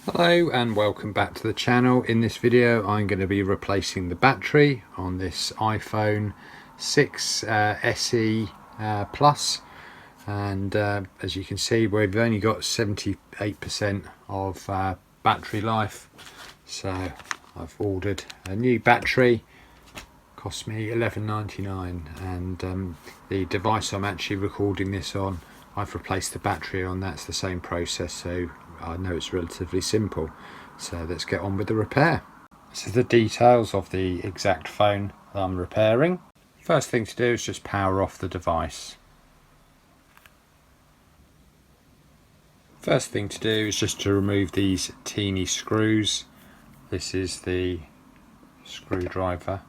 Hello and welcome back to the channel. In this video I'm going to be replacing the battery on this iPhone 6 SE Plus, and as you can see we've only got 78% of battery life, so I've ordered a new battery. Cost me $11.99, and the device I'm actually recording this on, I've replaced the battery on. That's the same process, so I know it's relatively simple. So let's get on with the repair. This is the details of the exact phone that I'm repairing. First thing to do is just power off the device. First thing to do is just to remove these teeny screws. This is the screwdriver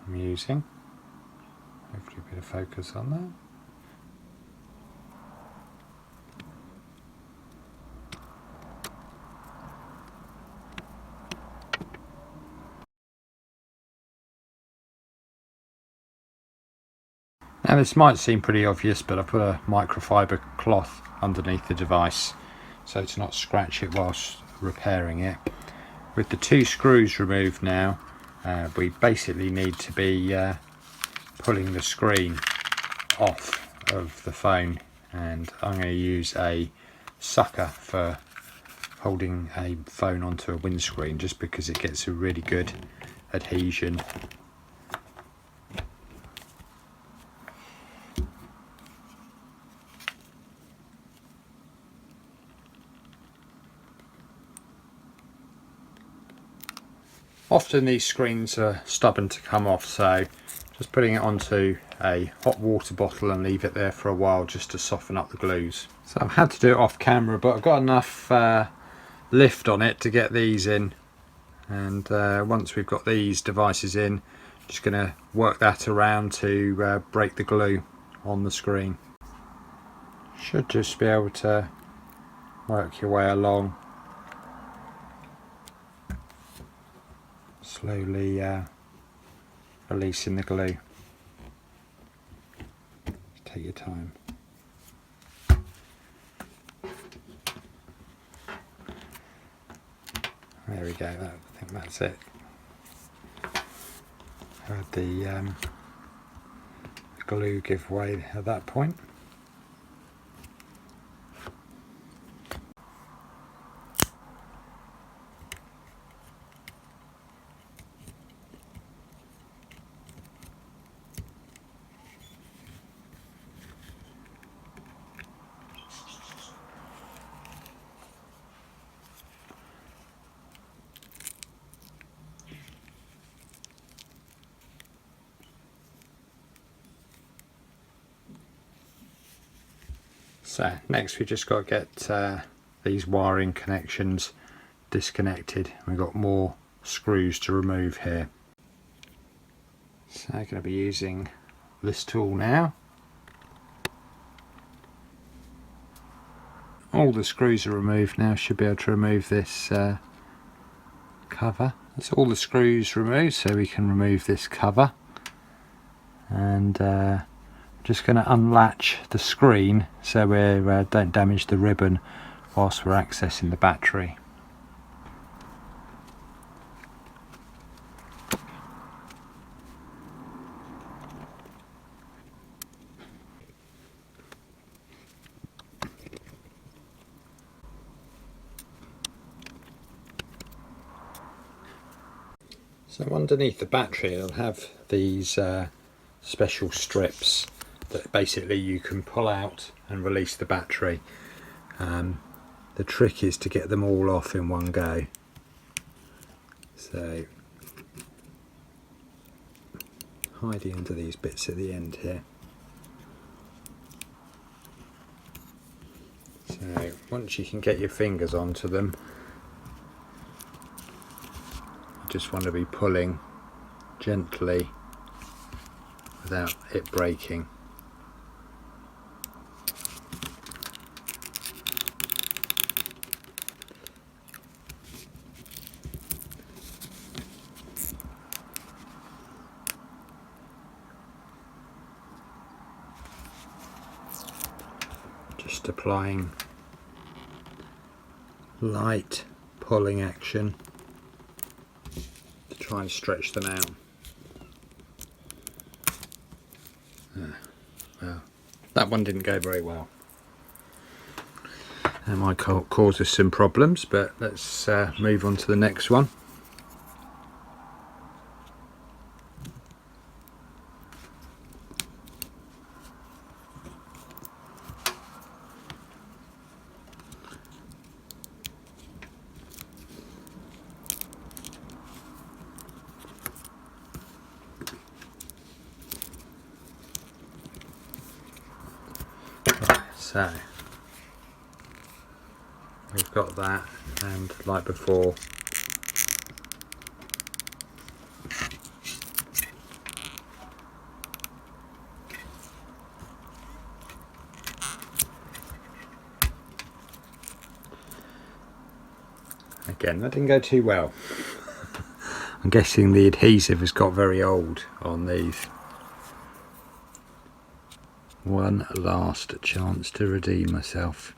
I'm using. Hopefully a bit of focus on that. Now this might seem pretty obvious, but I put a microfiber cloth underneath the device so to not scratch it whilst repairing it. With the two screws removed now, we basically need to be pulling the screen off of the phone, and I'm going to use a sucker for holding a phone onto a windscreen just because it gets a really good adhesion. Often these screens are stubborn to come off, so just putting it onto a hot water bottle and leave it there for a while just to soften up the glues. So I've had to do it off camera, but I've got enough lift on it to get these in, and once we've got these devices in, just going to work that around to break the glue on the screen. Should just be able to work your way along, slowly releasing the glue. Take your time. There we go, I think that's it. Heard the glue give way at that point. So next we just got to get these wiring connections disconnected. We've got more screws to remove here. So I'm going to be using this tool now. All the screws are removed now. Should be able to remove this cover. That's all the screws removed, so we can remove this cover. And just going to unlatch the screen so we don't damage the ribbon whilst we're accessing the battery. So underneath the battery it'll have these special strips that basically you can pull out and release the battery. The trick is to get them all off in one go. So hiding under these bits at the end here. So once you can get your fingers onto them, you just want to be pulling gently without it breaking. Just applying light pulling action to try and stretch them out. Well, that one didn't go very well. That might cause us some problems, but let's move on to the next one. So we've got that, and like before, again that didn't go too well. I'm guessing the adhesive has got very old on these. One last chance to redeem myself.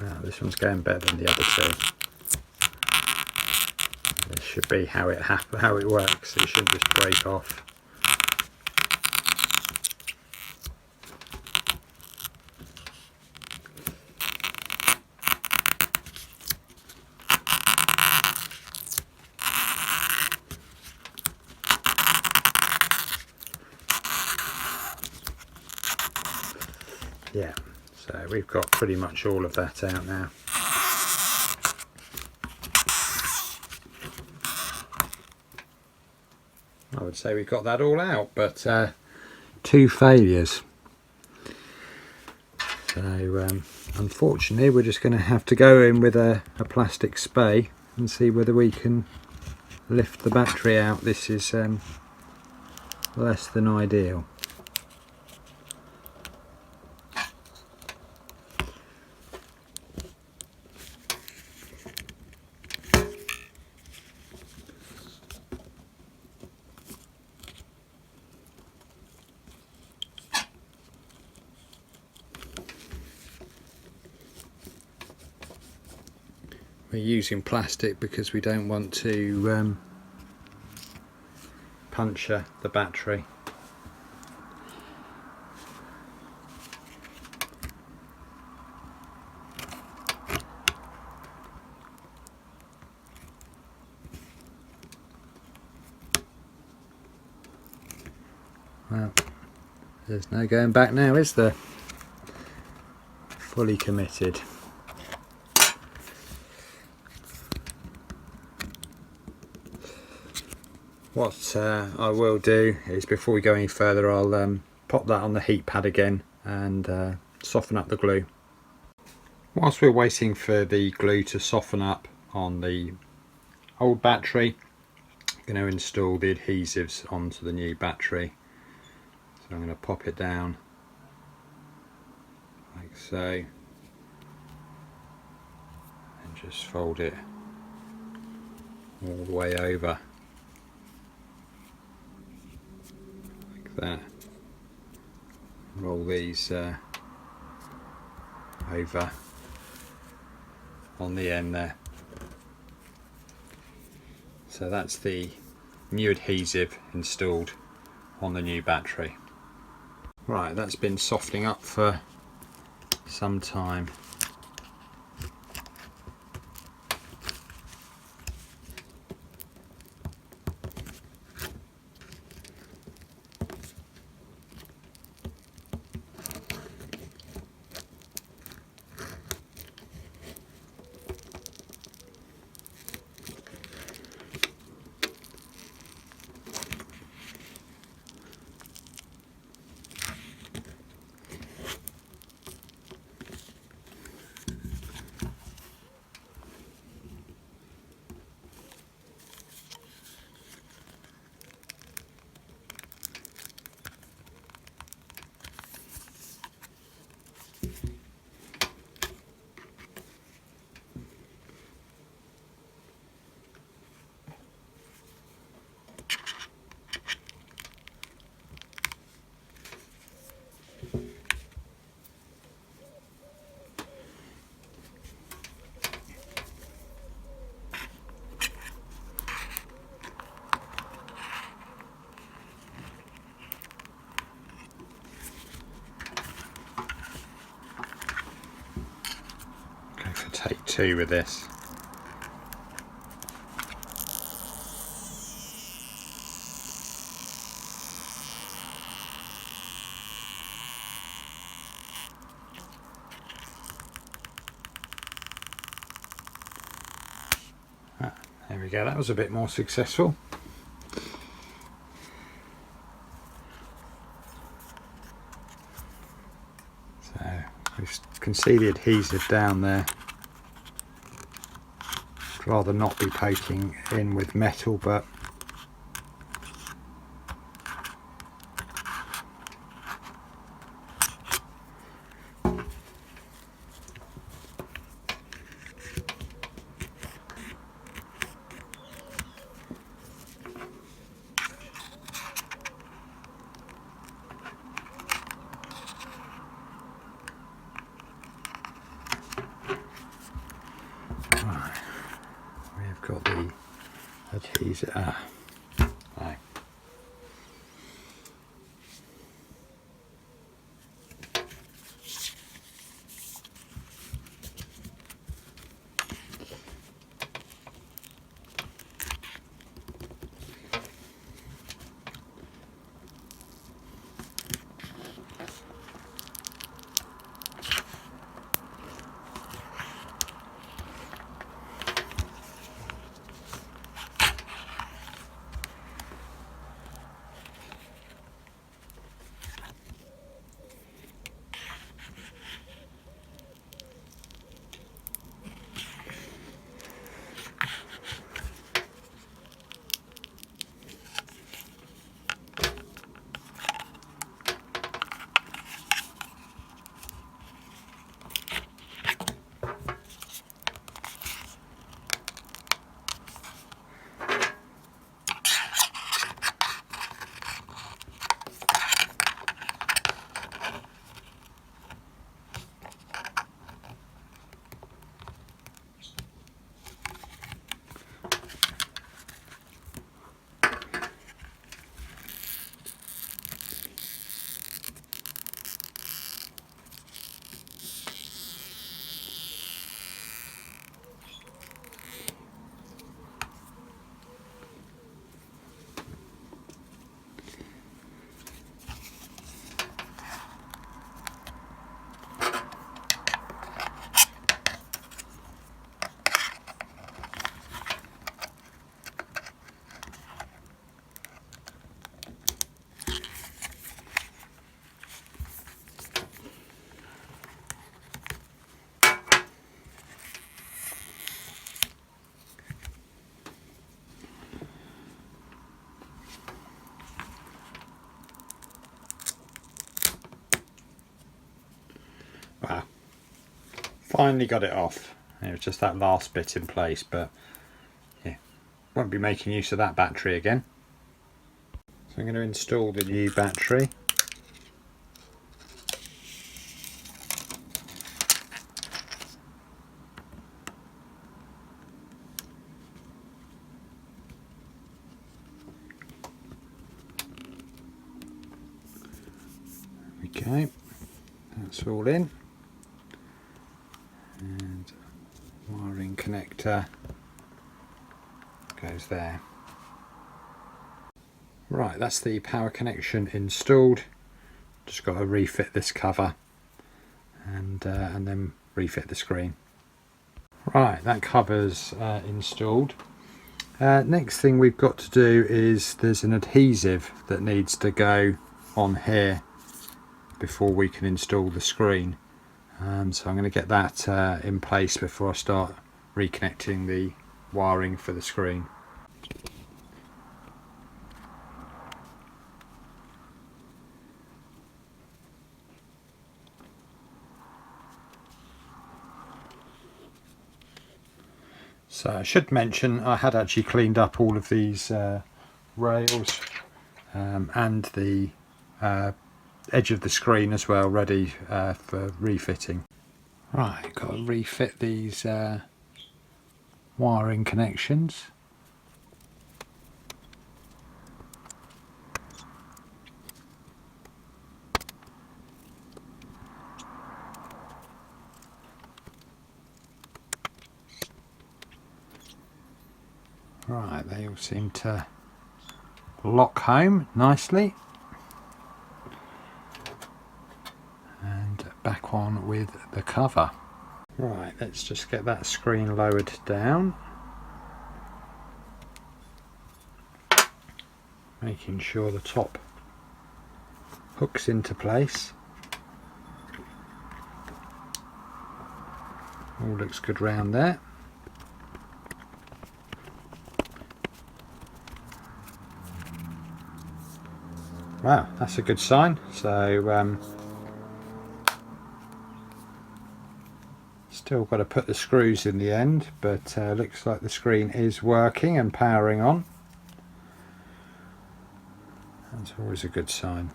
Wow, this one's going better than the other two. This should be how it works. It shouldn't just break off. Yeah, so we've got pretty much all of that out now. I would say we've got that all out, but two failures. So unfortunately we're just going to have to go in with a plastic spay and see whether we can lift the battery out. This is less than ideal. We're using plastic because we don't want to puncture the battery. Well, there's no going back now, is there? Fully committed. What I will do is, before we go any further, I'll pop that on the heat pad again and soften up the glue. Whilst we're waiting for the glue to soften up on the old battery, I'm going to install the adhesives onto the new battery. So I'm going to pop it down like so, and just fold it all the way over like that. Roll these over on the end there. So that's the new adhesive installed on the new battery. Right, that's been softening up for some time. 2 with this. There we go, that was a bit more successful. So you can see the adhesive down there. I'd rather not be poking in with metal, but we've got the adhesive. Right. Wow, finally got it off. It was just that last bit in place, but yeah, won't be making use of that battery again. So I'm going to install the new battery. Okay, that's all in, and wiring connector goes there. Right, that's the power connection installed. Just got to refit this cover and then refit the screen. Right, that cover's installed. Next thing we've got to do is there's an adhesive that needs to go on here before we can install the screen. So I'm going to get that in place before I start reconnecting the wiring for the screen. So I should mention I had actually cleaned up all of these rails and the edge of the screen as well, ready for refitting. Right, got to refit these wiring connections. Right, they all seem to lock home nicely. And back on with the cover. Right, let's just get that screen lowered down. Making sure the top hooks into place. All looks good round there. Wow, that's a good sign. So still got to put the screws in the end, but looks like the screen is working and powering on. That's always a good sign.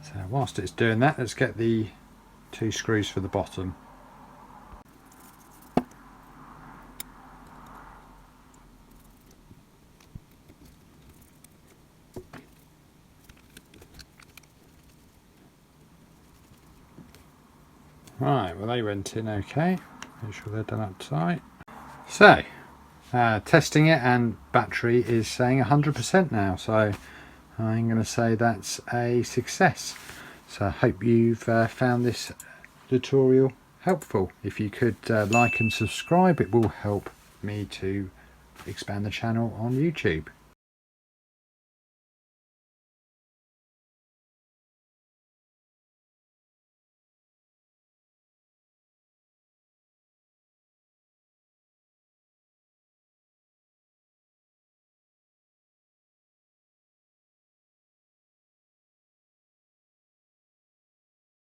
So whilst it's doing that, let's get the 2 screws for the bottom. Right, well they went in okay. Make sure they're done up tight. So, testing it, and battery is saying 100% now, so I'm going to say that's a success. So I hope you've found this tutorial helpful. If you could like and subscribe, it will help me to expand the channel on YouTube.